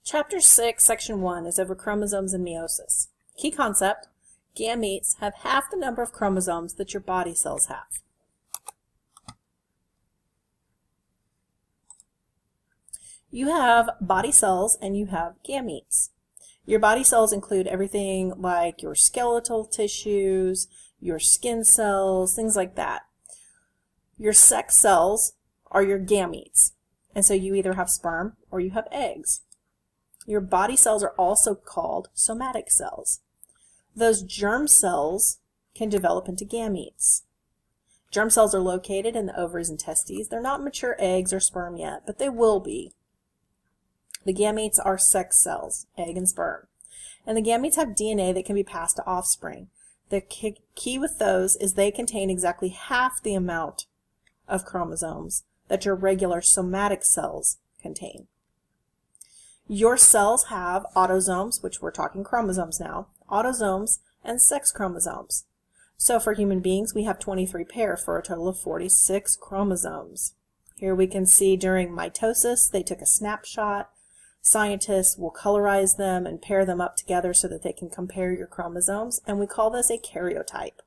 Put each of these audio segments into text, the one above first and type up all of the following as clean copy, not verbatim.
Chapter 6, Section 1 is over chromosomes and meiosis. Key concept: gametes have half the number of chromosomes that your body cells have. You have body cells and you have gametes. Your body cells include everything like your skeletal tissues, your skin cells, things like that. Your sex cells are your gametes, and so you either have sperm or you have eggs. Your body cells are also called somatic cells. Those germ cells can develop into gametes. Germ cells are located in the ovaries and testes. They're not mature eggs or sperm yet, but they will be. The gametes are sex cells, egg and sperm. And the gametes have DNA that can be passed to offspring. The key with those is they contain exactly half the amount of chromosomes that your regular somatic cells contain. Your cells have autosomes, which we're talking chromosomes now, autosomes and sex chromosomes. So for human beings, we have 23 pair for a total of 46 chromosomes. Here we can see during mitosis, they took a snapshot. Scientists will colorize them and pair them up together so that they can compare your chromosomes, and we call this a karyotype.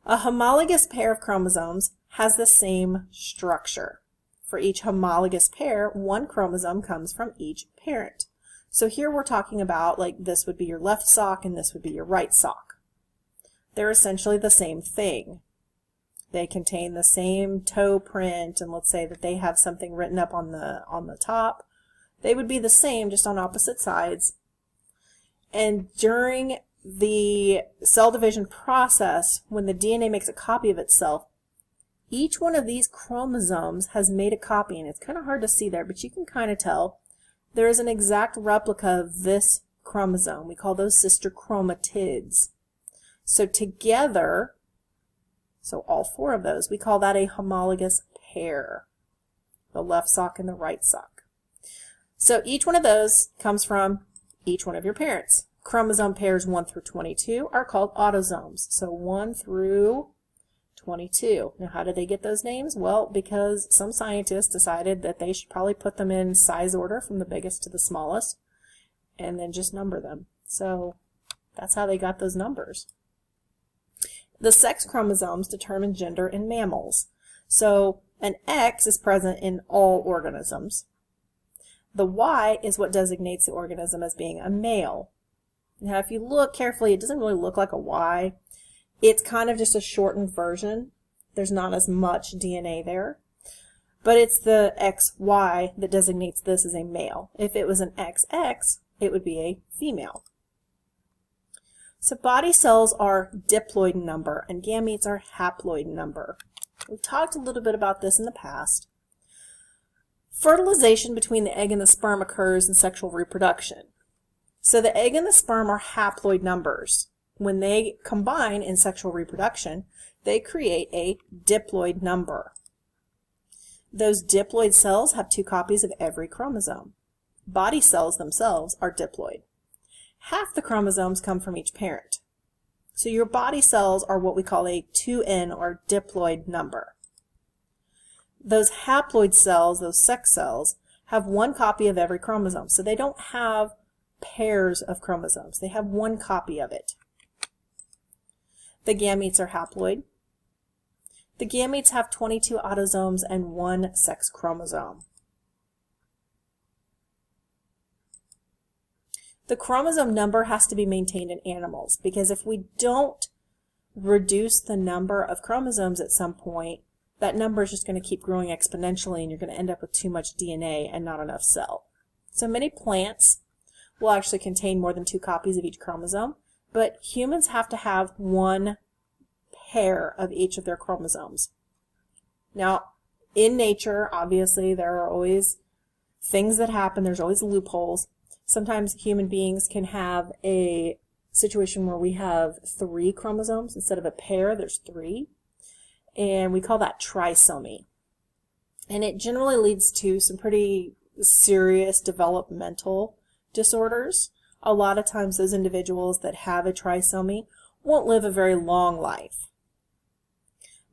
A homologous pair of chromosomes has the same structure. For each homologous pair, one chromosome comes from each parent. So here we're talking about, like, this would be your left sock and this would be your right sock. They're essentially the same thing. They contain the same toe print, and let's say that they have something written up on the top. They would be the same, just on opposite sides. And during the cell division process, when the DNA makes a copy of itself, each one of these chromosomes has made a copy, and it's kind of hard to see there, but you can kind of tell. There is an exact replica of this chromosome. We call those sister chromatids. So together, so all four of those, we call that a homologous pair, the left sock and the right sock. So each one of those comes from each one of your parents. Chromosome pairs 1 through 22 are called autosomes. So 1 through 22. Now, how did they get those names? Well, because some scientists decided that they should probably put them in size order from the biggest to the smallest and then just number them. So that's how they got those numbers. The sex chromosomes determine gender in mammals. So an X is present in all organisms. The Y is what designates the organism as being a male. Now, if you look carefully, it doesn't really look like a Y. It's kind of just a shortened version. There's not as much DNA there. But it's the XY that designates this as a male. If it was an XX, it would be a female. So body cells are diploid in number, and gametes are haploid in number. We've talked a little bit about this in the past. Fertilization between the egg and the sperm occurs in sexual reproduction. So the egg and the sperm are haploid numbers. When they combine in sexual reproduction, they create a diploid number. Those diploid cells have 2 copies of every chromosome. Body cells themselves are diploid. Half the chromosomes come from each parent. So your body cells are what we call a 2N or diploid number. Those haploid cells, those sex cells, have 1 copy of every chromosome. So they don't have pairs of chromosomes. They have 1 copy of it. The gametes are haploid. The gametes have 22 autosomes and 1 sex chromosome. The chromosome number has to be maintained in animals, because if we don't reduce the number of chromosomes at some point, that number is just going to keep growing exponentially, and you're going to end up with too much DNA and not enough cell. So many plants will actually contain more than 2 copies of each chromosome, but humans have to have 1 pair of each of their chromosomes. Now, in nature, obviously, there are always things that happen. There's always loopholes. Sometimes human beings can have a situation where we have 3 chromosomes. Instead of a pair, there's 3. And we call that trisomy. And it generally leads to some pretty serious developmental disorders. A lot of times those individuals that have a trisomy won't live a very long life.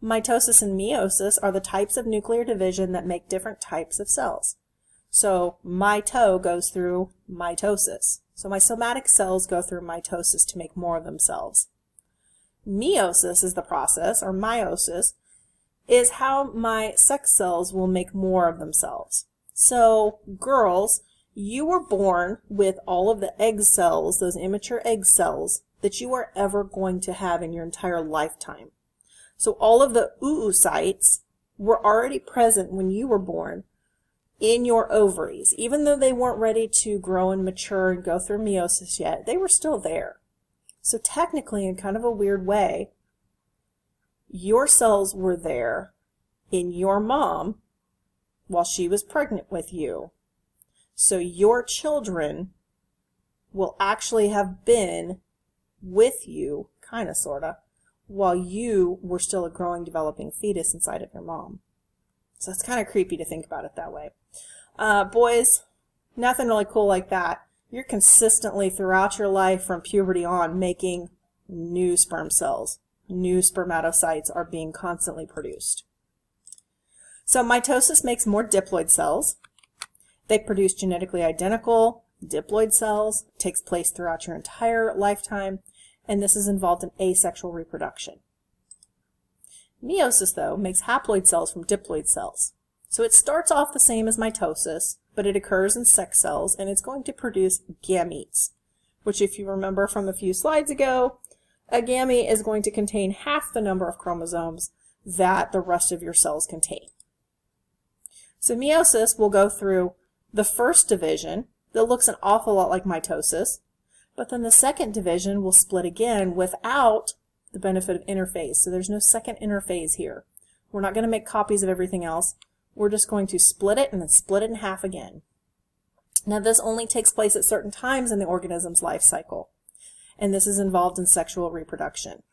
Mitosis and meiosis are the types of nuclear division that make different types of cells. So mito goes through mitosis. So my somatic cells go through mitosis to make more of themselves. Meiosis is the process, or meiosis, is how my sex cells will make more of themselves. So girls, you were born with all of the egg cells, those immature egg cells, that you are ever going to have in your entire lifetime. So all of the oocytes were already present when you were born in your ovaries. Even though they weren't ready to grow and mature and go through meiosis yet, they were still there. So technically, in kind of a weird way, your cells were there in your mom while she was pregnant with you. So your children will actually have been with you, kind of, sort of, while you were still a growing, developing fetus inside of your mom. So it's kind of creepy to think about it that way. Boys, nothing really cool like that. You're consistently throughout your life from puberty on making new sperm cells. New spermatocytes are being constantly produced. So mitosis makes more diploid cells. They produce genetically identical diploid cells. It takes place throughout your entire lifetime, and this is involved in asexual reproduction. Meiosis, though, makes haploid cells from diploid cells. So it starts off the same as mitosis, but it occurs in sex cells, and it's going to produce gametes, which, if you remember from a few slides ago, a gamete is going to contain half the number of chromosomes that the rest of your cells contain. So meiosis will go through the first division that looks an awful lot like mitosis, but then the second division will split again without the benefit of interphase. So there's no second interphase here. We're not going to make copies of everything else. We're just going to split it and then split it in half again. Now this only takes place at certain times in the organism's life cycle, and this is involved in sexual reproduction.